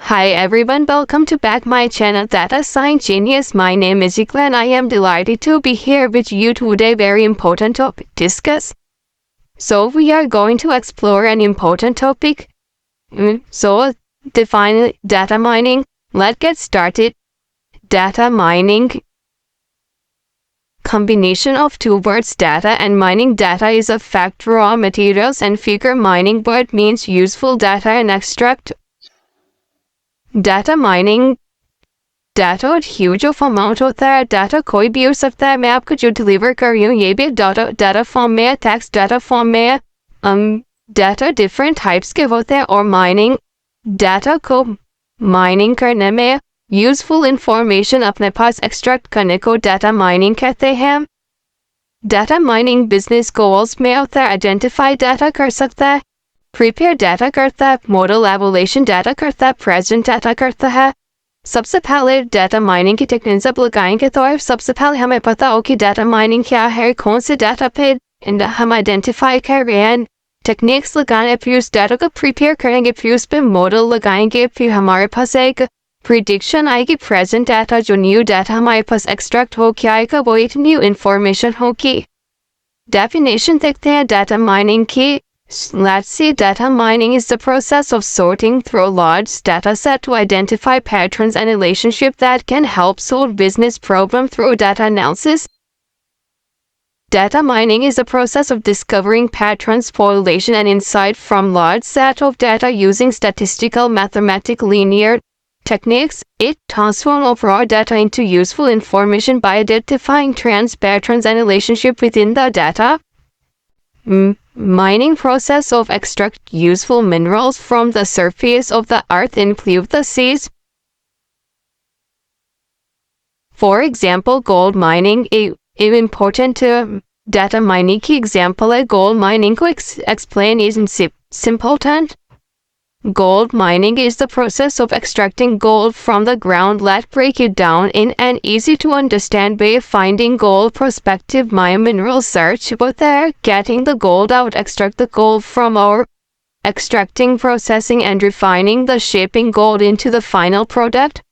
Hi everyone, welcome to back my channel Data Science Genius. My name is Ikla and I am delighted to be here with you today. Very important topic to discuss. So we are going to explore an important topic. So define data mining. Let's get started. Data mining. Combination of two words, data and mining. Data is a fact, raw materials, and figure mining word means useful data and extract. Data mining data और huge of amount होता है. Data कोई भी हो सकता है. मैं आपको जो डिलीवर कर रही हूँ ये भी डाटा फॉर्म में है, टेक्स्ट डाटा फॉर्म में है. डाटा डिफरेंट टाइप्स के होते हैं और माइनिंग डाटा को माइनिंग करने में यूजफुल इंफॉर्मेशन अपने पास एक्सट्रैक्ट करने को डाटा माइनिंग कहते हैं. डाटा माइनिंग बिजनेस गोल्स में होता है. आइडेंटिफाई डाटा कर सकता है, प्रिपेयर डाटा करता है, मॉडल एवोल्यूशन डाटा करता है, प्रेजेंट डाटा करता है. सबसे पहले डाटा माइनिंग की टेक्निक्स अब लगाएंगे. तो सबसे पहले हमें पता हो कि डाटा माइनिंग क्या है, कौन से डाटा पे हम आइडेंटिफाई कर रहे हैं. टेक्निक्स लगाने, फिर उस डाटा को प्रिपेयर करेंगे, फिर उस पर मॉडल लगाएंगे, फिर हमारे पास एक प्रिडिक्शन आएगी. प्रेजेंट डाटा जो न्यू डाटा हमारे पास एक्सट्रैक्ट हो क्या आएगा, वो एक न्यू इंफॉर्मेशन होगी. डेफिनेशन देखते हैं डाटा माइनिंग की. Let's see, data mining is the process of sorting through a large data set to identify patterns and relationships that can help solve business problems through data analysis. Data mining is the process of discovering patterns, correlation, and insight from large set of data using statistical, mathematical, linear techniques. It transforms raw data into useful information by identifying trends, patterns, and relationships within the data. Mining process of extract useful minerals from the surface of the earth include the seas. For example, gold mining is important to data mining. Key example है gold mining को explain is in simple terms. Gold mining is the process of extracting gold from the ground. Let's break it down in an easy to understand way. Finding gold, prospective mineral search, but there, getting the gold out, extract the gold from ore, extracting, processing, and refining the shaping gold into the final product.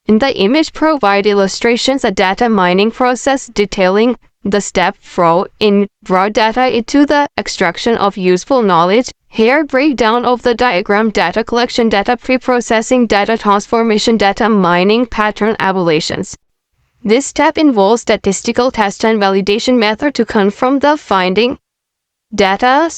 In the image provide illustrations, a data mining process detailing the step flow in raw data into the extraction of useful knowledge. Here breakdown of the diagram: data collection, data pre-processing, data transformation, data mining, pattern evaluations. This step involves statistical test and validation method to confirm the finding. Data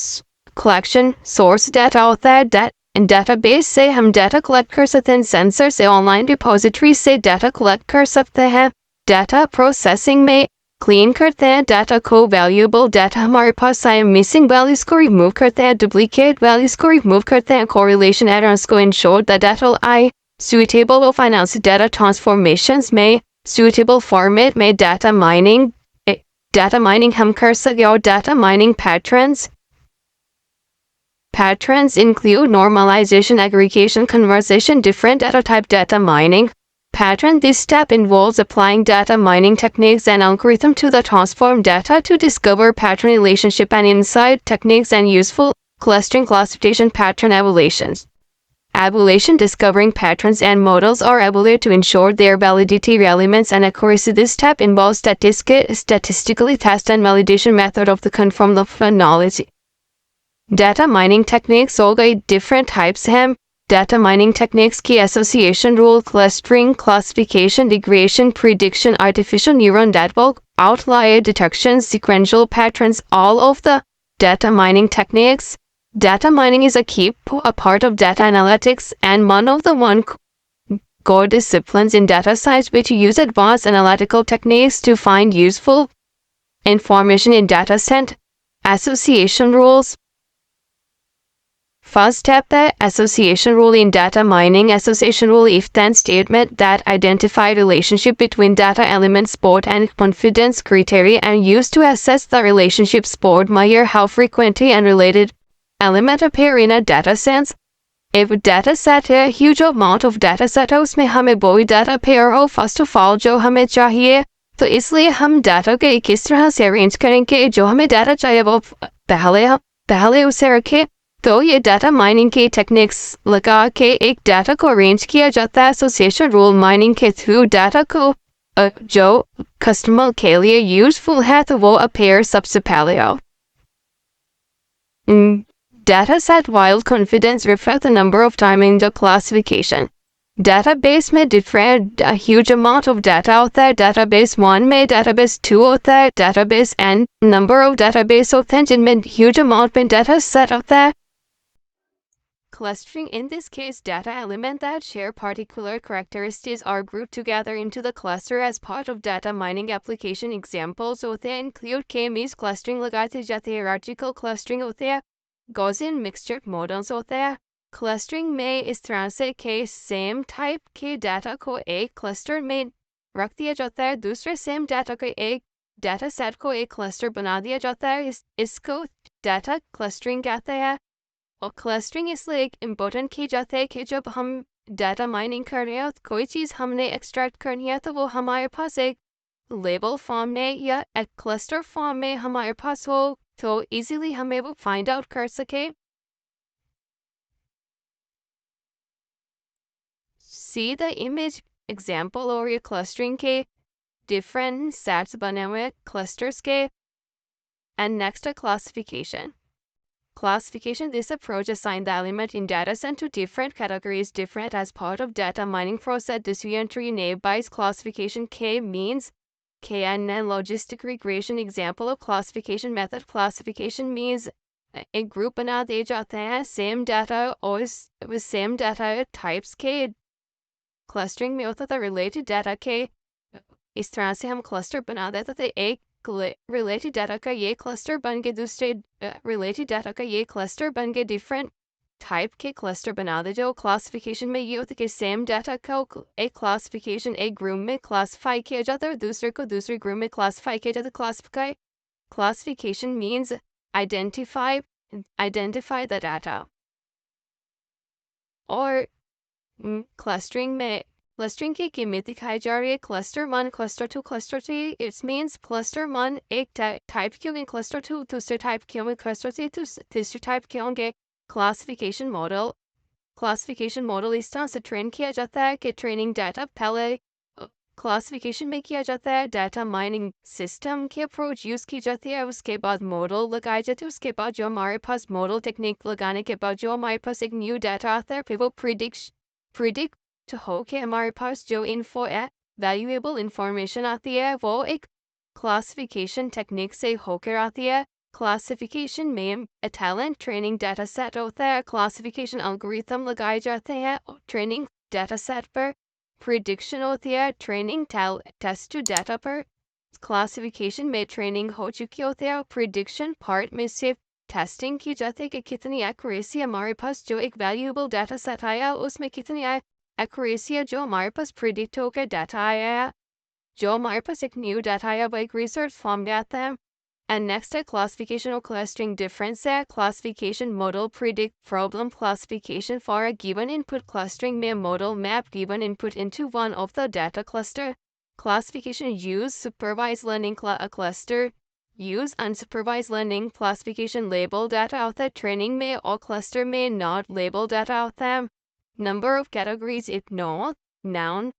collection, source data होता है. In database से हम data collect कर सकते हैं. Sensor से online repository से data collect कर सकते हैं. Data processing में क्लीन करते हैं डाटा को. वैल्यूएबल डाटा हमारे पास आए, मिसिंग वैल्यूज को रिमूव करते हैं, डुप्लीकेट वैल्यूज को रिमूव करते हैं, कोरिलेशन एरर्स को ensure the data I. Suitable of finance data transformations में सुटेबल फॉर्मेट में डाटा माइनिंग हम कर सकते. और data mining patterns include normalization, aggregation, conversation, different data type. Data mining pattern. This step involves applying data mining techniques and algorithm to the transformed data to discover pattern relationship and insight. Techniques and useful clustering, classification, pattern evaluations. Evaluation, discovering patterns and models are evaluated to ensure their validity, relevance, and accuracy. This step involves statistically test and validation method of the confirm the knowledge. Data mining techniques हो गई. different types हैं. Data mining techniques की association rule, clustering, classification, degradation, prediction, artificial neural network, outlier detection, sequential patterns, all of the data mining techniques. Data mining is a part of data analytics and one of the core disciplines in data science, which use advanced analytical techniques to find useful information in data set. Association rules. First step, the association rule in data mining. Association rule if-then statement that identify relationship between data elements, support and confidence criteria and used to assess the relationship. Support measure how frequently and related element appear in a data set. If a data set है, huge amount of data set है, उसमें हमें वही data pair हो first of all जो हमें चाहिए. तो इसलिए हम data के किस तरह से arrange करेंगे. जो हमें data चाहिए वो पहले उसे रखें. तो ये डाटा माइनिंग की टेक्निक्स लगा के एक डाटा को अरेंज किया जाता है। एसोसिएशन रूल माइनिंग के थ्रू डाटा को जो कस्टमर के लिए यूजफुल है तो वो अपेयर सबसे पहले आओ। Data set while confidence reflect the number of time in the classification. Database में different a huge amount of data out there. Database 1 में database 2 out there. Database n number of database होते हैं जिनमें huge amount में data set out there. Clustering in this case data element that share particular characteristics are grouped together into the cluster as part of data mining application. Examples होते हैं include k-means clustering लगाते जाते हैं, hierarchical clustering होते हैं, Gaussian mixture models होते हैं. Clustering में इस तरह से के same type के data को एक cluster में रख दिया जाता है, दूसरे same data को एक data set को एक cluster बना दिया जाता है. इसको data clustering कहते हैं. और clustering इसलिए important की जाता है कि जब हम data mining कर रहे हैं कोई चीज़ हमने extract करनी है तो वो हमारे पास एक label form में या एक cluster form में हमारे पास हो तो easily हमें वो find out कर सके. See the image example और ये clustering के different sets बने हुए clusters के. And next a classification. Classification. This approach assigns the element in data set to different categories different as part of data mining process. This entry name by classification k-means KNN logistic regression. Example of classification method. Classification means एक group बना दिए जाते हैं same data और same data types के clustering में होता था related data के इस तरह से हम cluster बना देते थे. एक related data का ये cluster बन के दूसरे related data का ये cluster बन के different type के cluster बना दे. जो classification में ये होता है कि same data का एक classification एक group में classify किया जाता है और दूसरे को दूसरे group में classify किया जाता है. Classification means identify the data. और clustering में clustering की कीमत दिखाई जा रही है. Cluster 1, Cluster 2, Cluster 3. It means Cluster 1 एक type के होंगे, Cluster 2 दूसरे type के होंगे, Cluster 3 तीसरे type के होंगे. Classification model इस तरह से train किया जाता है कि training data पहले classification में किया जाता है. Data mining system की approach use की जाती है. उसके बाद model लगाए जाते हैं. उसके बाद जो हमारे पास model technique लगाने के बाद जो हमारे पास एक new data आता है फिर वो predict तो हो के हमारे पास जो info है valuable information आती है वो एक classification technique से होकर आती है. Classification में talent training data set होता है. Classification algorithm लगाए जाते हैं training data set पर. Prediction होती है training test to data पर. Classification में training हो चुकी होती है. Prediction part में सिर्फ testing की जाती है कि कितनी accuracy हमारे पास जो एक valuable data set आया उसमें कितनी accuracy है जो हमारे पास predict होकर data आया है. जो हमारे पास एक new data आया वो एक research form में आता है. And next है classification or clustering difference है. Classification model predict problem. Classification for a given input. Clustering में model map given input into one of the data cluster. Classification use supervised learning cluster. Use unsupervised learning. Classification label data होता है. Training में और cluster में not label data होता है. Number of categories ignore. Noun.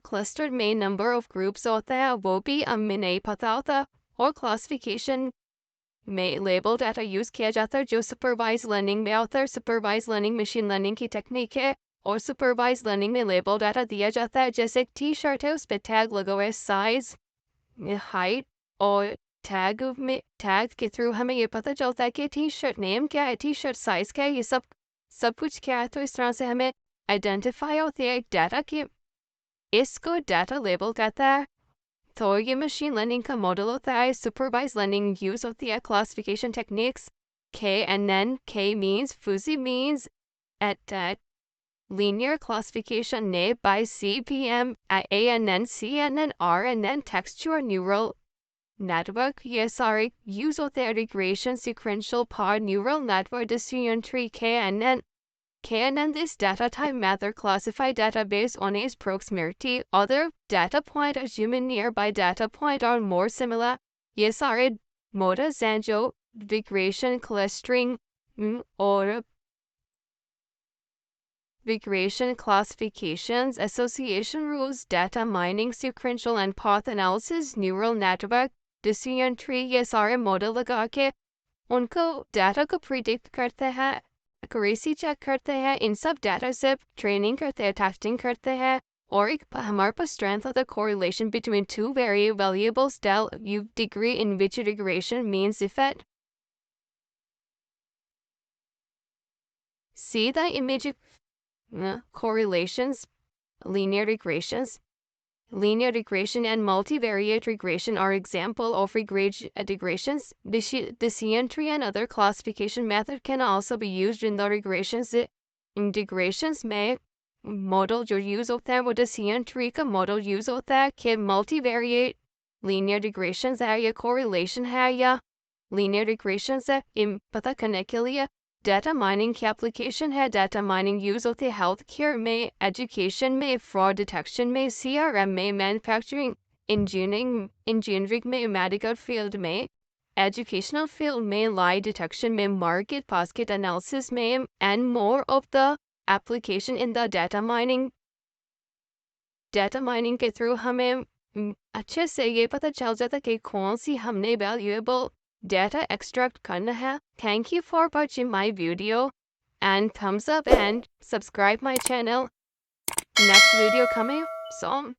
Cluster में number of groups होता है वो भी हमें नहीं पता होता. और classification में label data use किया जाता है जो supervised learning में आता है. Supervised learning machine learning की technique है और supervised learning में label data दिया जाता है. जैसे एक t-shirt है उस पर tag लगा हुआ है size, height और tag के through हमें ये पता चलता है कि t-shirt name क्या है, t-shirt size क्या है, ये सब कुछ क्या है. तो इस तरह से हमें identify होती है data की. इसको data label कहता है. तो ये machine learning का model होता है. Supervised learning use होती है classification techniques. KNN, K means fuzzy means at linear classification ne by CPM at ANN, CNN, RNN textual neural network. Yes, sorry, use होते हैं regression sequential par neural network decision tree KNN. KNN this data type method classify database on its proximity. Other data point assuming nearby data point are more similar. Yes, sorry, Moda Zanjo regression clustering or regression classifications, association rules, data mining, sequential and path analysis, neural network, decision tree, ये सारे model लगा के उनको data को predict करते हैं, accuracy check करते हैं, इन सब डाटा से ट्रेनिंग करते हैं, टेस्टिंग करते हैं, और एक हमारे पास strength of the correlation between two variables del u degree in which regression means effect. See the image correlations, linear regressions. Linear regression and multivariate regression are example of regressions. Decision tree and other classification method can also be used in the regressions. Integrations में model जो use होता है वो decision tree का model use होता है कि multivariate linear regressions है या correlation है या linear regressions है इन पता करने के लिए data mining की application है. Data mining use होते हैं healthcare में, education में, fraud detection में, CRM में, manufacturing, engineering में, medical field में, educational field में, lie detection में, market basket analysis में, and more of the application in the data mining. Data mining के through हमें अच्छे से ये पता चल जाता कि कौन सी हमने valuable data extract करना है. Thank you for watching my video and thumbs up and subscribe my channel. Next video coming soon.